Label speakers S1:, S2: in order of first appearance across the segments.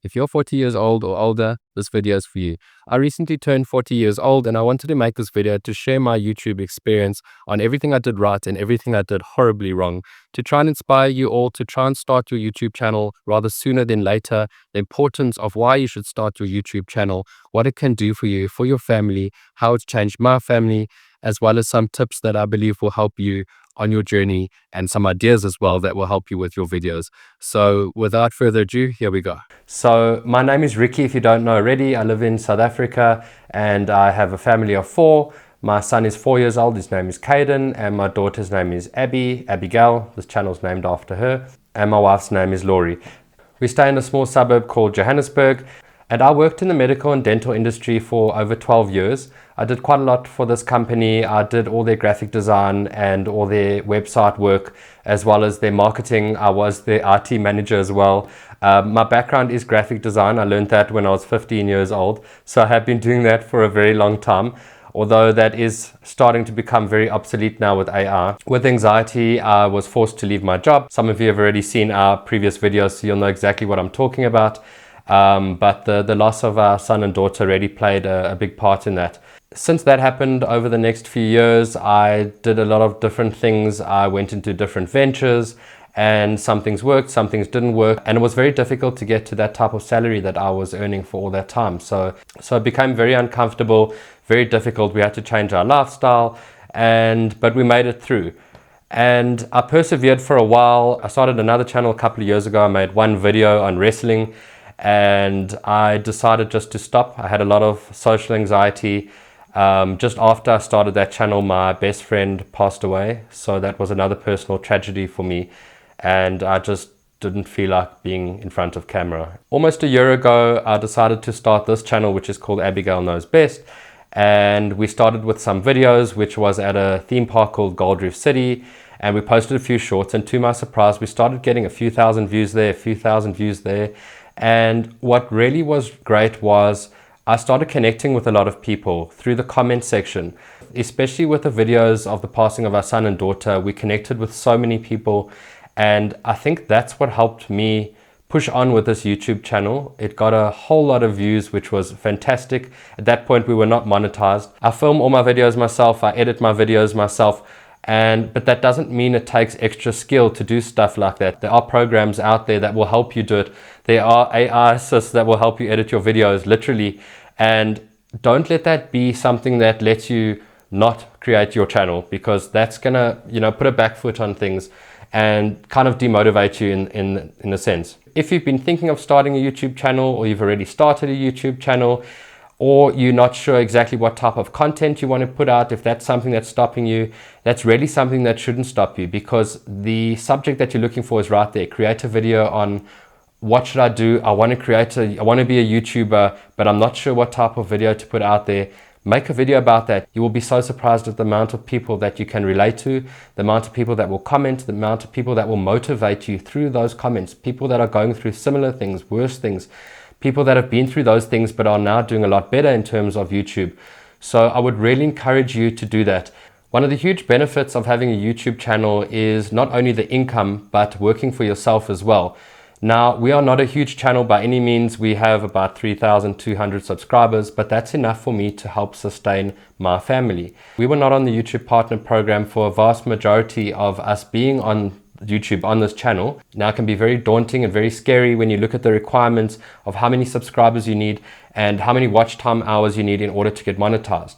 S1: If you're 40 years old or older, this video is for you. I recently turned 40 years old and I wanted to make this video to share my YouTube experience on everything I did right and everything I did horribly wrong, to try and inspire you all to try and start your YouTube channel rather sooner than later, the importance of why you should start your YouTube channel, what it can do for you, for your family, how it's changed my family, as well as some tips that I believe will help you on your journey and some ideas as well that will help you with your videos. So without further ado, here we go. So my name is Ricky, if you don't know already. I live in South Africa and I have a family of 4. My son is 4 years old, his name is Caden, and my daughter's name is Abigail, this channel's named after her, and my wife's name is Laurie. We stay in a small suburb called Johannesburg, and I worked in the medical and dental industry for over 12 years. I did quite a lot for this company. I did all their graphic design and all their website work, as well as their marketing. I was their IT manager as well. My background is graphic design. I learned that when I was 15 years old. So I have been doing that for a very long time, although that is starting to become very obsolete now with AI. With anxiety, I was forced to leave my job. Some of you have already seen our previous videos, so you'll know exactly what I'm talking about. But the loss of our son and daughter really played a big part in that. Since that happened, over the next few years, I did a lot of different things. I went into different ventures, and some things worked, some things didn't work, and it was very difficult to get to that type of salary that I was earning for all that time. So it became very uncomfortable, very difficult. We had to change our lifestyle, but we made it through. And I persevered for a while. I started another channel a couple of years ago. I made one video on wrestling, and I decided just to stop. I had a lot of social anxiety. Just after I started that channel, my best friend passed away. So that was another personal tragedy for me. And I just didn't feel like being in front of camera. Almost a year ago, I decided to start this channel, which is called Abigail Knows Best. And we started with some videos, which was at a theme park called Gold Reef City. And we posted a few shorts. And to my surprise, we started getting a few thousand views there, a few thousand views there. And what really was great was I started connecting with a lot of people through the comment section, especially with the videos of the passing of our son and daughter. We connected with so many people, and I think that's what helped me push on with this YouTube channel. It got a whole lot of views, which was fantastic. At that point, we were not monetized. I film all my videos myself, I edit my videos myself, but that doesn't mean it takes extra skill to do stuff like that. There are programs out there that will help you do it. There are AI assists that will help you edit your videos, literally. And don't let that be something that lets you not create your channel, because that's gonna, put a back foot on things and kind of demotivate you in a sense. If you've been thinking of starting a YouTube channel, or you've already started a YouTube channel, or you're not sure exactly what type of content you want to put out, if that's something that's stopping you, that's really something that shouldn't stop you, because the subject that you're looking for is right there. Create a video on what should I do? I want to be a YouTuber, but I'm not sure what type of video to put out there. Make a video about that. You will be so surprised at the amount of people that you can relate to, the amount of people that will comment, the amount of people that will motivate you through those comments, people that are going through similar things, worse things, people that have been through those things but are now doing a lot better in terms of YouTube. So I would really encourage you to do that. One of the huge benefits of having a YouTube channel is not only the income, but working for yourself as well. Now, we are not a huge channel by any means. We have about 3,200 subscribers, but that's enough for me to help sustain my family. We were not on the YouTube Partner Program for a vast majority of us being on YouTube on this channel. Now, it can be very daunting and very scary when you look at the requirements of how many subscribers you need and how many watch time hours you need in order to get monetized.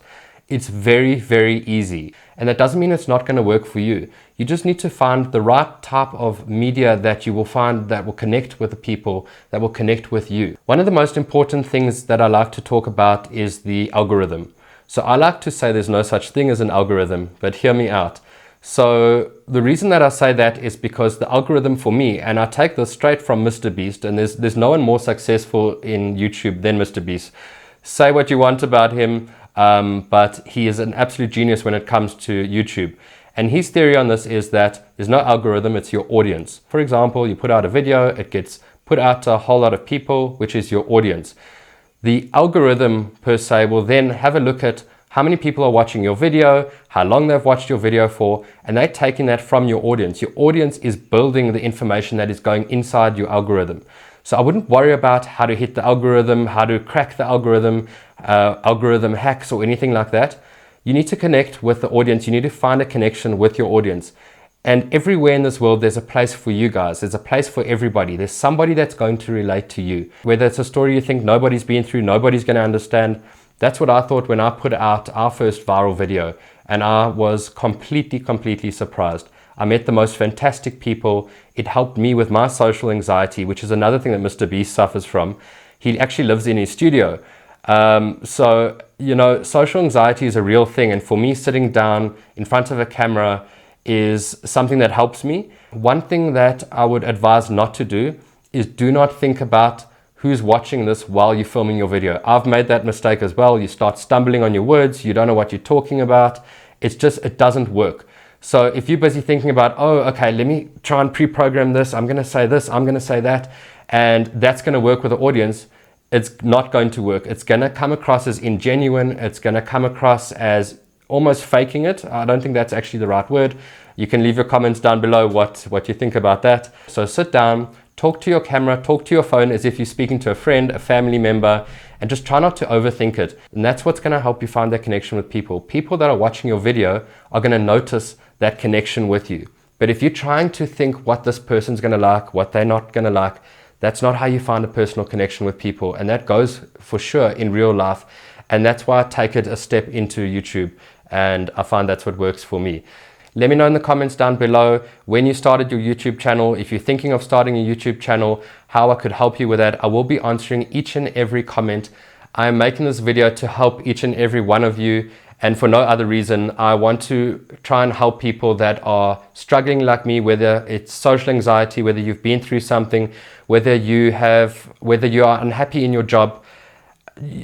S1: It's very, very easy. And that doesn't mean it's not going to work for you. You just need to find the right type of media that you will find that will connect with the people, that will connect with you. One of the most important things that I like to talk about is the algorithm. So I like to say there's no such thing as an algorithm, but hear me out. So the reason that I say that is because the algorithm for me, and I take this straight from Mr. Beast, and there's no one more successful in YouTube than Mr. Beast. Say what you want about him, but he is an absolute genius when it comes to YouTube. And his theory on this is that there's no algorithm, it's your audience. For example, you put out a video, it gets put out to a whole lot of people, which is your audience. The algorithm per se will then have a look at how many people are watching your video, how long they've watched your video for, and they're taking that from your audience. Your audience is building the information that is going inside your algorithm. So I wouldn't worry about how to hit the algorithm, how to crack the algorithm, algorithm hacks or anything like that. You need to connect with the audience. You need to find a connection with your audience. And everywhere in this world, there's a place for you guys. There's a place for everybody. There's somebody that's going to relate to you. Whether it's a story you think nobody's been through, nobody's going to understand. That's what I thought when I put out our first viral video. And I was completely surprised. I met the most fantastic people. It helped me with my social anxiety, which is another thing that Mr. Beast suffers from. He actually lives in his studio. So, you know, social anxiety is a real thing. And for me, sitting down in front of a camera is something that helps me. One thing that I would advise not to do is do not think about who's watching this while you're filming your video. I've made that mistake as well. You start stumbling on your words. You don't know what you're talking about. It doesn't work. So if you're busy thinking about, oh, okay, let me try and pre-program this. I'm going to say this, I'm going to say that. And that's going to work with the audience. It's not going to work. It's going to come across as ingenuine. It's going to come across as almost faking it. I don't think that's actually the right word. You can leave your comments down below what you think about that. So sit down, talk to your camera, talk to your phone as if you're speaking to a friend, a family member, and just try not to overthink it. And that's what's going to help you find that connection with people. People that are watching your video are going to notice that connection with you. But if you're trying to think what this person's going to like, what they're not going to like, that's not how you find a personal connection with people. And that goes for sure in real life. And that's why I take it a step into YouTube. And I find that's what works for me. Let me know in the comments down below when you started your YouTube channel. If you're thinking of starting a YouTube channel, how I could help you with that. I will be answering each and every comment. I am making this video to help each and every one of you. And for no other reason, I want to try and help people that are struggling like me, whether it's social anxiety, whether you've been through something, whether you are unhappy in your job,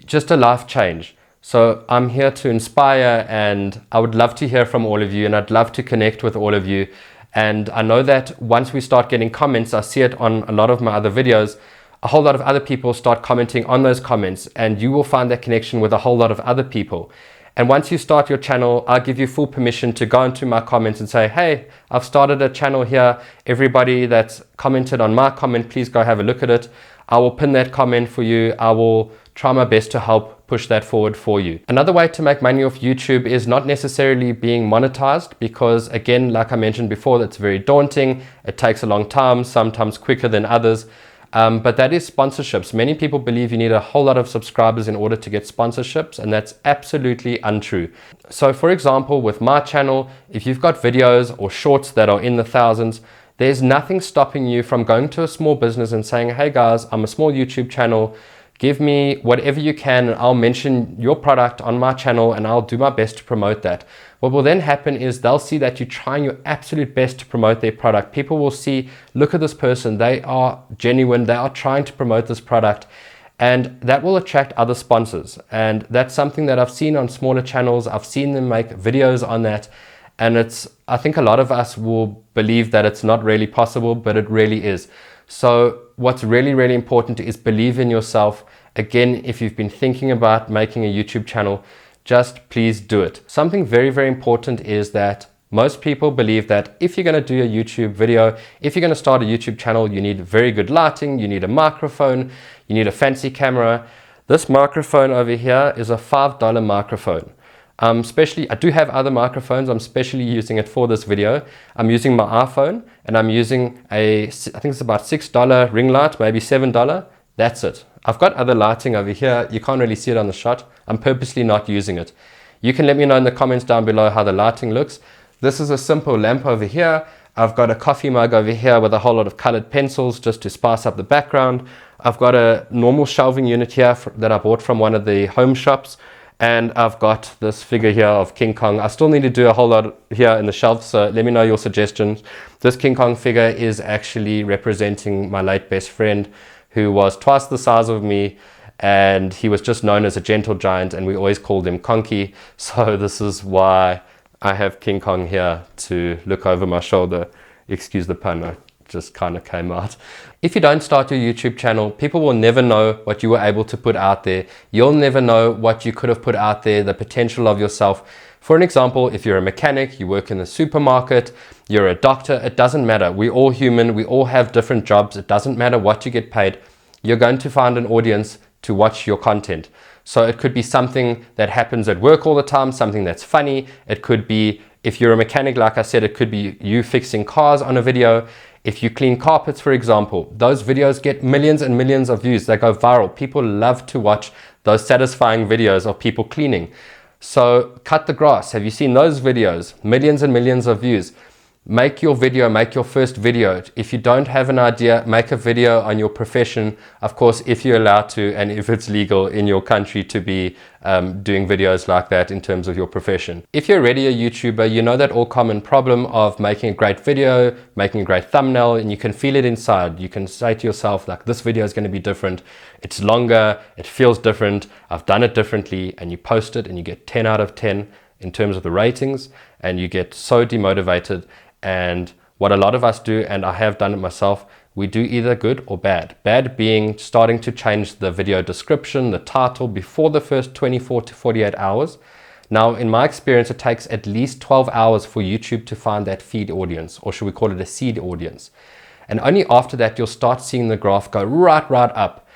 S1: just a life change. So I'm here to inspire, and I would love to hear from all of you, and I'd love to connect with all of you. And I know that once we start getting comments, I see it on a lot of my other videos, a whole lot of other people start commenting on those comments, and you will find that connection with a whole lot of other people. And once you start your channel, I'll give you full permission to go into my comments and say, hey, I've started a channel here. Everybody that's commented on my comment, please go have a look at it. I will pin that comment for you. I will try my best to help push that forward for you. Another way to make money off YouTube is not necessarily being monetized, because again, like I mentioned before, that's very daunting. It takes a long time, sometimes quicker than others. But that is sponsorships. Many people believe you need a whole lot of subscribers in order to get sponsorships, and that's absolutely untrue. So for example, with my channel, if you've got videos or shorts that are in the thousands, there's nothing stopping you from going to a small business and saying, hey guys, I'm a small YouTube channel. Give me whatever you can, and I'll mention your product on my channel, and I'll do my best to promote that. What will then happen is they'll see that you're trying your absolute best to promote their product. People will see, look at this person, they are genuine, they are trying to promote this product, and that will attract other sponsors. And that's something that I've seen on smaller channels. I've seen them make videos on that, and I think a lot of us will believe that it's not really possible, but it really is. So what's really important is believe in yourself. Again, if you've been thinking about making a YouTube channel, just please do it. Something very important is that most people believe that if you're going to do a YouTube video, if you're going to start a YouTube channel, you need very good lighting, you need a microphone, you need a fancy camera. This microphone over here is a $5 microphone. I do have other microphones. I'm specially using it for this video. I'm using my iPhone, and I'm using I think it's about $6 ring light, maybe $7. That's it. I've got other lighting over here. You can't really see it on the shot. I'm purposely not using it. You can let me know in the comments down below how the lighting looks. This is a simple lamp over here. I've got a coffee mug over here with a whole lot of colored pencils just to spice up the background. I've got a normal shelving unit here that I bought from one of the home shops. And I've got this figure here of King Kong. I still need to do a whole lot here in the shelf, so let me know your suggestions. This King Kong figure is actually representing my late best friend, who was twice the size of me, and he was just known as a gentle giant, and we always called him Conky. So this is why I have King Kong here to look over my shoulder. Excuse the pun, just kind of came out. If you don't start your YouTube channel, people will never know what you were able to put out there. You'll never know what you could have put out there, the potential of yourself. For an example, if you're a mechanic, you work in the supermarket, you're a doctor, it doesn't matter. We're all human, we all have different jobs. It doesn't matter what you get paid. you're going to find an audience to watch your content. So it could be something that happens at work all the time, something that's funny. It could be, if you're a mechanic, like I said, it could be you fixing cars on a video. If you clean carpets, for example, those videos get millions and millions of views. They go viral. People love to watch those satisfying videos of people cleaning. So cut the grass. Have you seen those videos? Millions and millions of views. Make your video, make your first video. If you don't have an idea, make a video on your profession. Of course, if you're allowed to, and if it's legal in your country to be doing videos like that in terms of your profession. If you're already a YouTuber, you know that all common problem of making a great video, making a great thumbnail, and you can feel it inside. You can say to yourself, like, this video is going to be different. It's longer, it feels different, I've done it differently, and you post it and you get 10 out of 10 in terms of the ratings, and you get so demotivated. And what a lot of us do, and I have done it myself, we do either good or bad. Bad being starting to change the video description, the title before the first 24 to 48 hours. Now, in my experience, it takes at least 12 hours for YouTube to find that feed audience, or should we call it a seed audience. And only after that, you'll start seeing the graph go right up.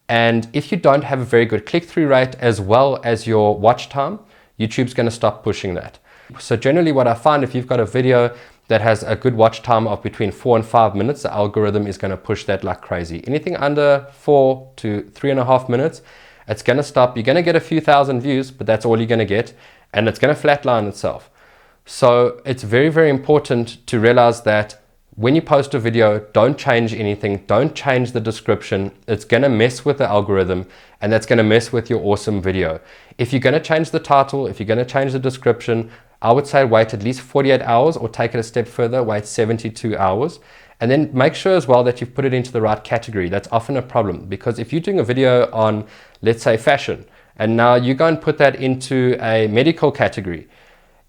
S1: And if you don't have a very good click-through rate as well as your watch time, YouTube's going to stop pushing that. So generally what I find, if you've got a video that has a good watch time of between 4 and 5 minutes, the algorithm is going to push that like crazy. Anything under 4 to 3.5 minutes, it's going to stop. You're going to get a few thousand views, but that's all you're going to get, and it's going to flatline itself. So it's very, very important to realize that when you post a video, don't change anything, don't change the description. It's going to mess with the algorithm, and that's going to mess with your awesome video. If you're going to change the title, if you're going to change the description, I would say wait at least 48 hours, or take it a step further, wait 72 hours. And then make sure as well that you've put it into the right category. That's often a problem, because if you're doing a video on, let's say, fashion, and now you go and put that into a medical category,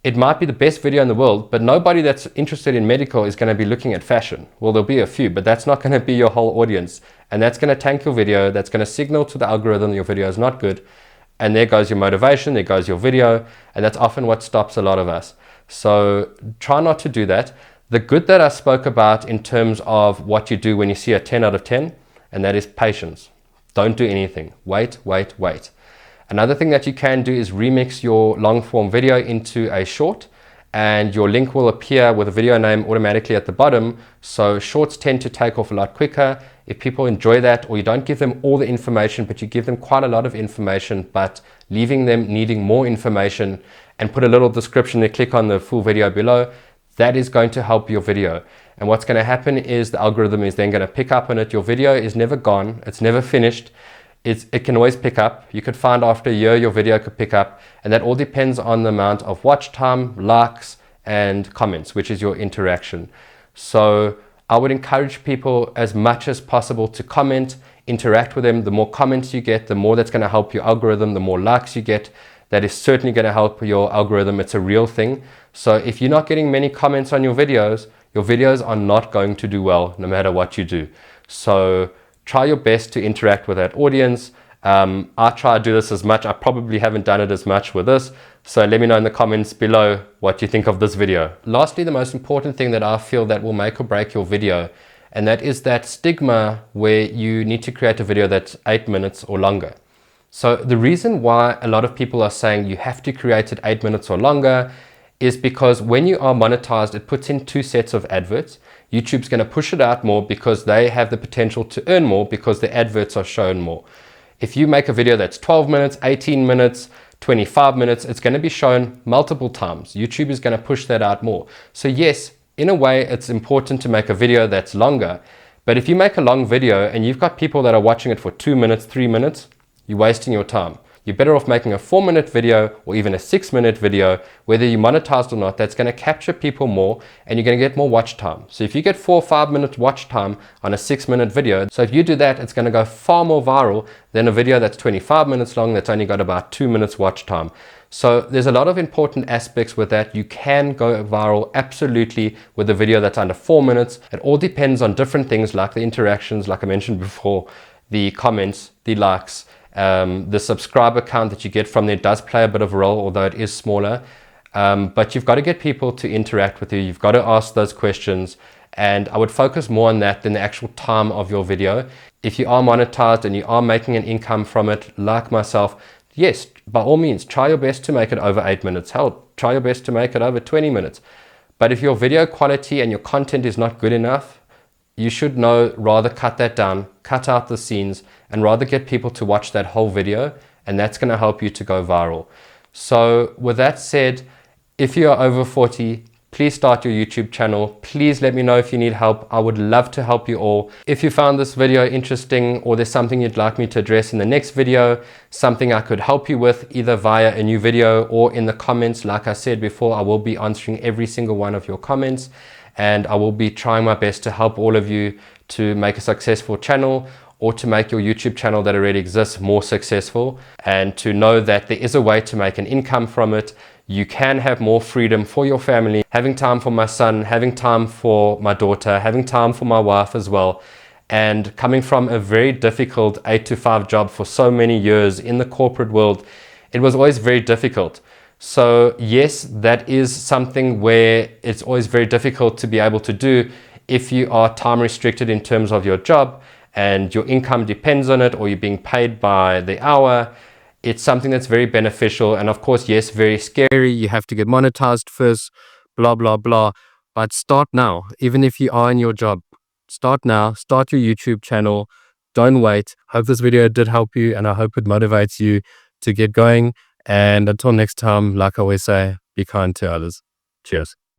S1: it might be the best video in the world, but nobody that's interested in medical is going to be looking at fashion. Well, there'll be a few, but that's not going to be your whole audience. And that's going to tank your video. That's going to signal to the algorithm your video is not good. And there goes your motivation, there goes your video. And that's often what stops a lot of us. So try not to do that. The good that I spoke about in terms of what you do when you see a 10 out of 10, and that is patience. Don't do anything. Wait. Another thing that you can do is remix your long form video into a short, and your link will appear with a video name automatically at the bottom. So shorts tend to take off a lot quicker. If people enjoy that, or you don't give them all the information, but you give them quite a lot of information, but leaving them needing more information, and put a little description, they click on the full video below, that is going to help your video. And what's going to happen is the algorithm is then going to pick up on it. Your video is never gone. It's never finished. It can always pick up. You could find after a year your video could pick up, and that all depends on the amount of watch time, likes, and comments, which is your interaction. So I would encourage people as much as possible to comment, interact with them. The more comments you get, the more that's going to help your algorithm. The more likes you get, that is certainly going to help your algorithm. It's a real thing. So if you're not getting many comments on your videos are not going to do well no matter what you do. So try your best to interact with that audience. I try to do this as much. I probably haven't done it as much with this. So let me know in the comments below what you think of this video. Lastly, the most important thing that I feel that will make or break your video, and that is that stigma where you need to create a video that's 8 minutes or longer. So the reason why a lot of people are saying you have to create it 8 minutes or longer is because when you are monetized, it puts in 2 sets of adverts. YouTube's going to push it out more because they have the potential to earn more because the adverts are shown more. If you make a video that's 12 minutes, 18 minutes, 25 minutes, it's going to be shown multiple times. YouTube is going to push that out more. So yes, in a way, it's important to make a video that's longer. But if you make a long video and you've got people that are watching it for 2 minutes, 3 minutes, you're wasting your time. You're better off making a 4-minute video or even a 6-minute video, whether you monetized or not, that's going to capture people more and you're going to get more watch time. So if you get 4 or 5 minutes watch time on a 6-minute video, so if you do that, it's going to go far more viral than a video that's 25 minutes long that's only got about 2 minutes watch time. So there's a lot of important aspects with that. You can go viral absolutely with a video that's under 4 minutes. It all depends on different things like the interactions, like I mentioned before, the comments, the likes. The subscriber count that you get from there does play a bit of a role, although it is smaller. But you've got to get people to interact with you. You've got to ask those questions. And I would focus more on that than the actual time of your video. if you are monetized and you are making an income from it, like myself, yes, by all means, try your best to make it over 8 minutes. Hell, try your best to make it over 20 minutes. But if your video quality and your content is not good enough, you should know, rather cut that down, cut out the scenes, and rather get people to watch that whole video, and that's going to help you to go viral. So with that said, if you are over 40, please start your YouTube channel. Please let me know if you need help. I would love to help you all. If you found this video interesting, or there's something you'd like me to address in the next video, something I could help you with either via a new video or in the comments, like I said before, I will be answering every single one of your comments, and I will be trying my best to help all of you to make a successful channel, or to make your YouTube channel that already exists more successful, and to know that there is a way to make an income from it. You can have more freedom for your family, having time for my son, having time for my daughter, having time for my wife as well. And coming from a very difficult 8 to 5 job for so many years in the corporate world, it was always very difficult. So yes, that is something where it's always very difficult to be able to do if you are time restricted in terms of your job and your income depends on it, or you're being paid by the hour. It's something that's very beneficial, and of course, yes, very scary. You have to get monetized first, blah, blah, blah. But start now. Even if you are in your job, start now. Start your YouTube channel. Don't wait. Hope this video did help you, and I hope it motivates you to get going. And until next time, like I always say, be kind to others. Cheers.